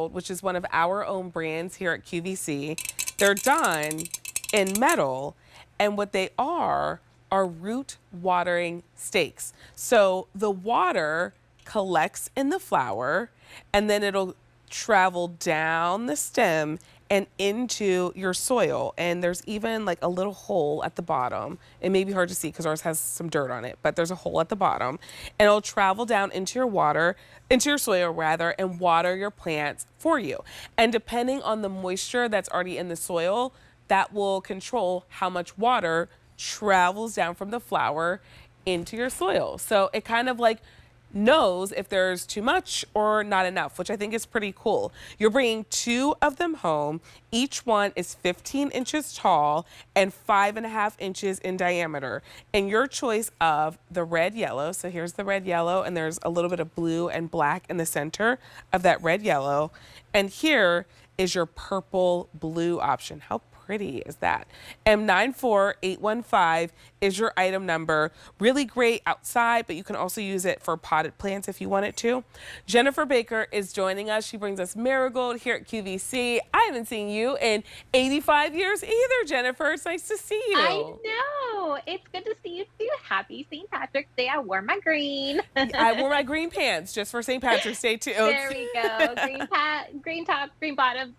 Marigold, which is one of our own brands here at QVC. They're done in metal, and what they are root watering stakes. So the water collects in the flower, and then it'll travel down the stem and into your soil. And there's even like a little hole at the bottom. It may be hard to see because ours has some dirt on it, but there's a hole at the bottom. And it'll travel down into your into your soil rather, and water your plants for you. And depending on the moisture that's already in the soil, that will control how much water travels down from the flower into your soil. So it kind of like knows if there's too much or not enough, which I think is pretty cool. You're bringing 2 of them home. Each one is 15 inches tall and 5.5 inches in diameter. And your choice of the red yellow. So here's the red yellow, and there's a little bit of blue and black in the center of that red yellow. And here is your purple blue option. How pretty is that? M94815 is your item number. Really great outside, but you can also use it for potted plants if you wanted to. Jennifer Baker is joining us. She brings us Marigold here at QVC. I haven't seen you in 85 years either, Jennifer. It's nice to see you. I know. It's good to see you too. Happy St. Patrick's Day. I wore my green. I wore my green pants just for St. Patrick's Day too. There we go. Green top, green bottoms.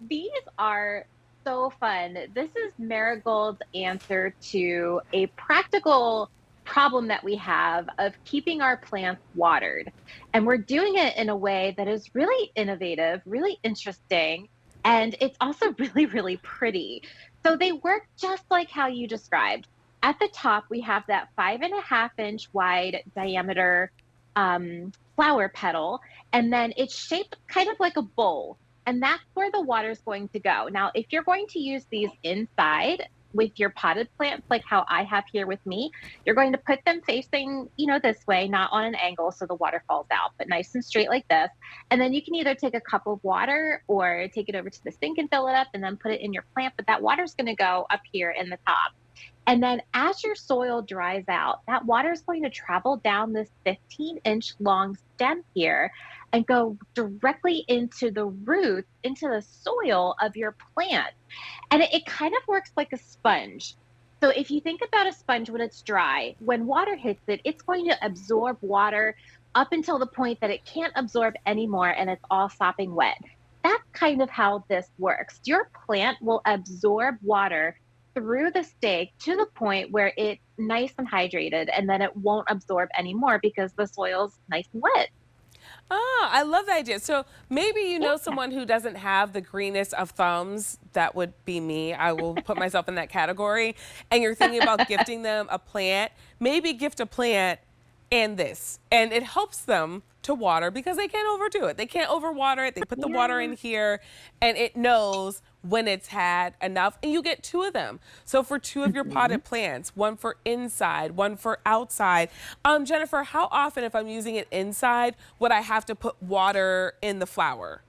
These are so fun. This is Marigold's answer to a practical problem that we have of keeping our plants watered. And we're doing it in a way that is really innovative, really interesting, and it's also really, really pretty. So they work just like how you described. At the top, we have that 5.5-inch wide diameter flower petal, and then it's shaped kind of like a bowl. And that's where the water is going to go. Now, if you're going to use these inside with your potted plants, like how I have here with me, you're going to put them facing, this way, not on an angle so the water falls out, but nice and straight like this. And then you can either take a cup of water or take it over to the sink and fill it up and then put it in your plant. But that water is going to go up here in the top. And then as your soil dries out, that water is going to travel down this 15-inch long stem here and go directly into the roots, into the soil of your plant. And it kind of works like a sponge. So if you think about a sponge when it's dry, when water hits it, it's going to absorb water up until the point that it can't absorb anymore and it's all sopping wet. That's kind of how this works. Your plant will absorb water through the stake to the point where it's nice and hydrated, and then it won't absorb anymore because the soil's nice and wet. Ah, I love the idea. So maybe you know someone who doesn't have the greenest of thumbs. That would be me. I will put myself in that category. And you're thinking about gifting them a plant. Maybe gift a plant and this. And it helps them to water because they can't overdo it. They can't overwater it. They put the water in here and it knows when it's had enough, and you get 2 of them. So for 2 of your potted plants, one for inside, one for outside. Jennifer, how often, if I'm using it inside, would I have to put water in the flower?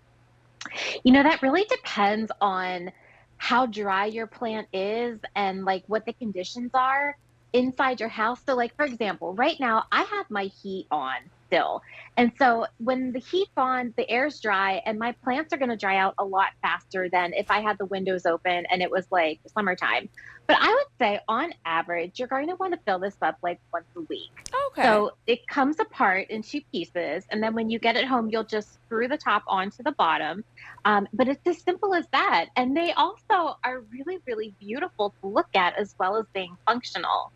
That really depends on how dry your plant is and like what the conditions are inside your house. So like, for example, right now I have my heat on still. And so when the heat's on, the air's dry and my plants are going to dry out a lot faster than if I had the windows open and it was like summertime. But I would say on average, you're going to want to fill this up like once a week. Okay. So it comes apart in 2 pieces. And then when you get it home, you'll just screw the top onto the bottom. But it's as simple as that. And they also are really, really beautiful to look at as well as being functional.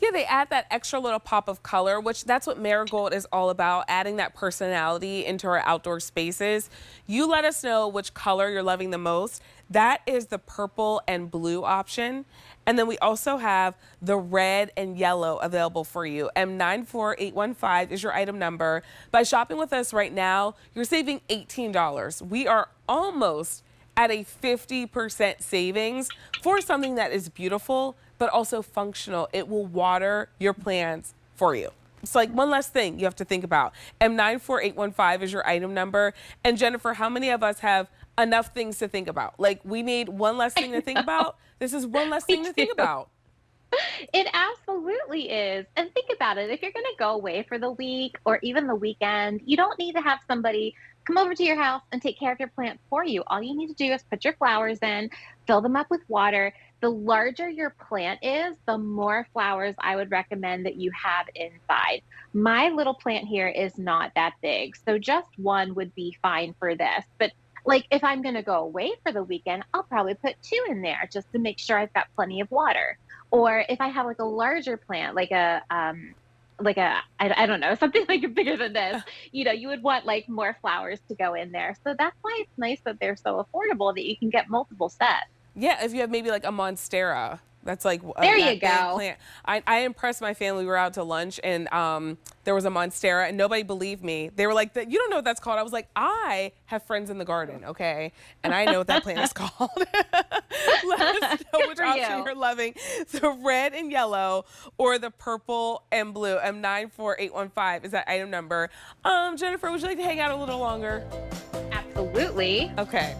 Yeah, they add that extra little pop of color, which that's what Marigold is all about, adding that personality into our outdoor spaces. You let us know which color you're loving the most. That is the purple and blue option. And then we also have the red and yellow available for you. M94815 is your item number. By shopping with us right now, you're saving $18. We are almost at a 50% savings for something that is beautiful, but also functional. It will water your plants for you. It's like one less thing you have to think about. M94815 is your item number. And Jennifer, how many of us have enough things to think about? Like we need one less thing to think about. This is one less thing to think about. It absolutely is. And think about it. If you're going to go away for the week or even the weekend, you don't need to have somebody come over to your house and take care of your plants for you. All you need to do is put your flowers in, fill them up with water. The larger your plant is, the more flowers I would recommend that you have inside. My little plant here is not that big, so just one would be fine for this. But like if I'm going to go away for the weekend, I'll probably put two in there just to make sure I've got plenty of water. Or if I have like a larger plant, I don't know, something like bigger than this, you would want like more flowers to go in there. So that's why it's nice that they're so affordable that you can get multiple sets. Yeah, if you have maybe like a monstera, that's like There that you big go. plant. I impressed my family. We were out to lunch and there was a monstera and nobody believed me. They were like, "You don't know what that's called." I was like, "I have friends in the garden, okay, and I know what that plant is called." Let us know Good which for option you. you're loving: the red and yellow or the purple and blue. M94815 is that item number. Jennifer, would you like to hang out a little longer? Absolutely. Okay,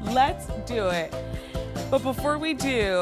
let's do it. But before we do,